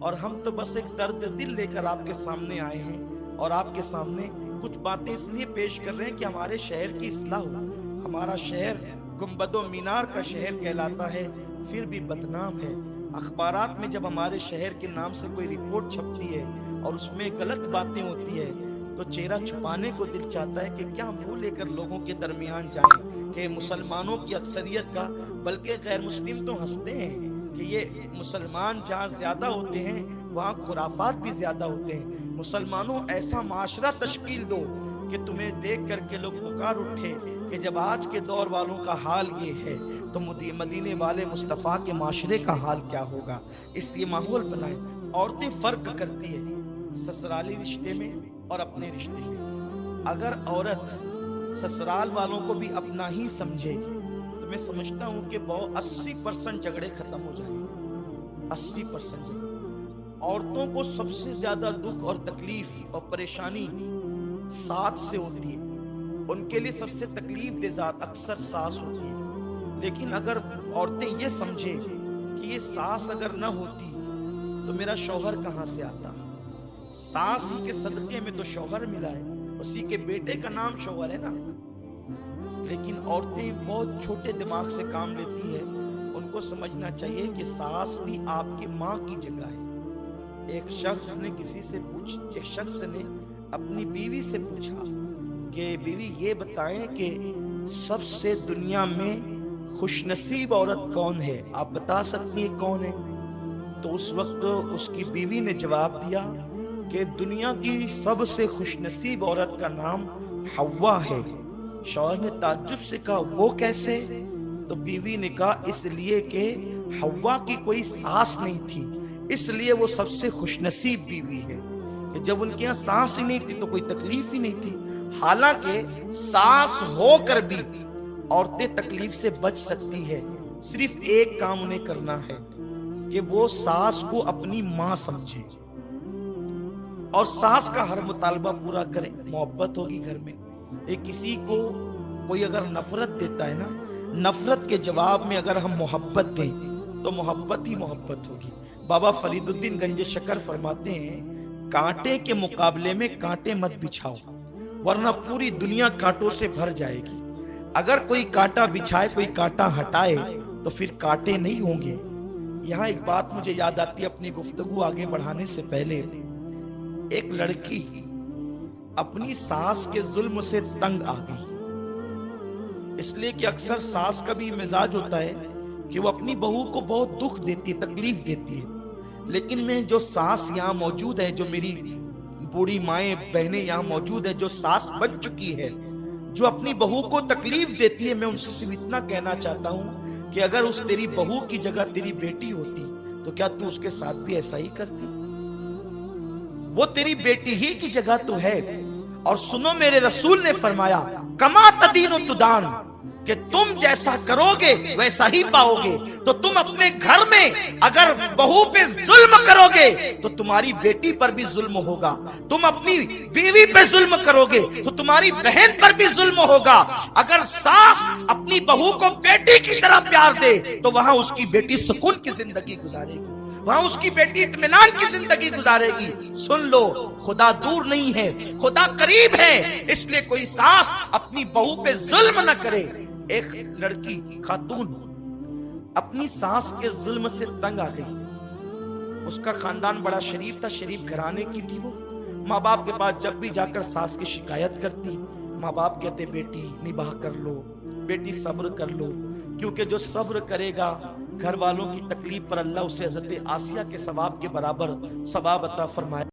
اور ہم تو بس ایک درد دل لے کر آپ کے سامنے آئے ہیں اور آپ کے سامنے کچھ باتیں اس لیے پیش کر رہے ہیں کہ ہمارے شہر کی اصلاح ہو۔ ہمارا شہر گنبد و مینار کا شہر کہلاتا ہے، پھر بھی بدنام ہے۔ اخبارات میں جب ہمارے شہر کے نام سے کوئی رپورٹ چھپتی ہے اور اس میں غلط باتیں ہوتی ہے تو چہرہ چھپانے کو دل چاہتا ہے کہ کیا منہ لے کر لوگوں کے درمیان جائیں کہ مسلمانوں کی اکثریت کا، بلکہ غیر مسلم تو ہنستے ہیں کہ یہ مسلمان جہاں زیادہ ہوتے ہیں وہاں خرافات بھی زیادہ ہوتے ہیں۔ مسلمانوں ایسا معاشرہ تشکیل دو کہ تمہیں دیکھ کر کے لوگ پکار اٹھے کہ جب آج کے دور والوں کا حال یہ ہے تو مدینے والے مصطفیٰ کے معاشرے کا حال کیا ہوگا۔ اس لیے ماحول بنائیں۔ عورتیں فرق کرتی ہے سسرالی رشتے میں اور اپنے رشتے میں۔ اگر عورت سسرال والوں کو بھی اپنا ہی سمجھے تو میں سمجھتا ہوں کہ 80% جھگڑے ختم ہو جائیں گے۔ 80%۔ عورتوں کو سب سے زیادہ دکھ اور تکلیف اور پریشانی ساس سے ہوتی ہے، ان کے لیے سب سے تکلیف دہ ذات اکثر ساس ہوتی ہے۔ لیکن اگر عورتیں یہ سمجھے کہ یہ ساس اگر نہ ہوتی تو میرا شوہر کہاں سے آتا، ساس ہی کے صدقے میں تو شوہر ملا ہے، اسی کے بیٹے کا نام شوہر ہے نا۔ لیکن عورتیں بہت چھوٹے دماغ سے کام لیتی ہے، ان کو سمجھنا چاہیے کہ ساس بھی آپ کی ماں کی جگہ ہے۔ ایک شخص نے اپنی بیوی سے پوچھا کہ بیوی یہ بتائیں کہ سب سے دنیا میں خوش نصیب عورت کون ہے، آپ بتا سکتی ہیں کون ہے؟ تو اس وقت اس کی بیوی نے جواب دیا کہ دنیا کی سب سے خوش نصیب عورت کا نام حوا ہے۔ شوہر نے تعجب سے کہا وہ کیسے؟ تو بیوی نے کہا اس لیے کہ حوا کی کوئی ساس نہیں تھی، اس لیے وہ سب سے خوش نصیب بیوی ہے کہ جب ان کے یہاں ساس ہی نہیں تھی تو کوئی تکلیف ہی نہیں تھی۔ حالانکہ ساس ہو کر بھی عورتیں تکلیف سے بچ سکتی ہے، صرف ایک کام انہیں کرنا ہے کہ وہ ساس کو اپنی ماں سمجھے اور ساس کا ہر مطالبہ پورا کریں۔ محبت ہوگی گھر میں۔ کسی کو کوئی اگر نفرت دیتا ہے نا، نفرت کے جواب میں اگر ہم محبت دیں تو محبت ہی محبت ہوگی۔ بابا فرید الدین گنج شکر فرماتے ہیں کانٹے کے مقابلے میں کانٹے مت بچھاؤ ورنہ پوری دنیا کانٹوں سے بھر جائے گی۔ اگر کوئی کانٹا بچھائے کوئی کانٹا ہٹائے تو پھر کانٹے نہیں ہوں گے۔ یہاں ایک بات مجھے یاد آتی ہے اپنی گفتگو آگے بڑھانے سے پہلے۔ ایک لڑکی اپنی ساس کے ظلم سے تنگ آ گئی، اس لیے کہ اکثر ساس کا بھی مزاج ہوتا ہے کہ وہ اپنی بہو کو بہت دکھ دیتی ہے، تکلیف دیتی ہے۔ لیکن میں جو ساس یہاں موجود ہے، جو میری بوڑھی مائیں بہنیں یہاں موجود ہے جو ساس بن چکی ہے، جو اپنی بہو کو تکلیف دیتی ہے، میں ان سے صرف اتنا کہنا چاہتا ہوں کہ اگر اس تیری بہو کی جگہ تیری بیٹی ہوتی تو کیا تو اس کے ساتھ بھی ایسا ہی کرتی؟ وہ تیری بیٹی ہی کی جگہ تو ہے۔ اور سنو میرے رسول نے فرمایا کما تدین تدان، کہ تم جیسا کرو گے ویسا ہی پاؤ گے۔ تو تم اپنے گھر میں اگر بہو پہ ظلم کرو گے تو تمہاری بیٹی پر بھی ظلم ہوگا، تم اپنی بیوی پہ ظلم کرو گے تو تمہاری بہن پر بھی ظلم ہوگا۔ اگر ساس اپنی بہو کو بیٹی کی طرح پیار دے تو وہاں اس کی بیٹی سکون کی زندگی گزارے گی، وہاں اس کی بیٹی اطمینان کی زندگی گزارے گی۔ سن لو، خدا دور نہیں ہے، خدا قریب ہے، اس لیے کوئی ساس اپنی بہو پہ ظلم نہ کرے۔ ایک لڑکی خاتون اپنی ساس کے ظلم سے تنگ آ گئی۔ اس کا خاندان بڑا شریف تھا، شریف گھرانے کی تھی وہ۔ ماں باپ کے پاس جب بھی جا کر ساس کی شکایت کرتی، ماں باپ کہتے بیٹی نباہ کر لو، بیٹی صبر کر لو، کیونکہ جو صبر کرے گا گھر والوں کی تکلیف پر اللہ اسے حضرت آسیہ کے ثواب کے برابر ثواب عطا فرمائے۔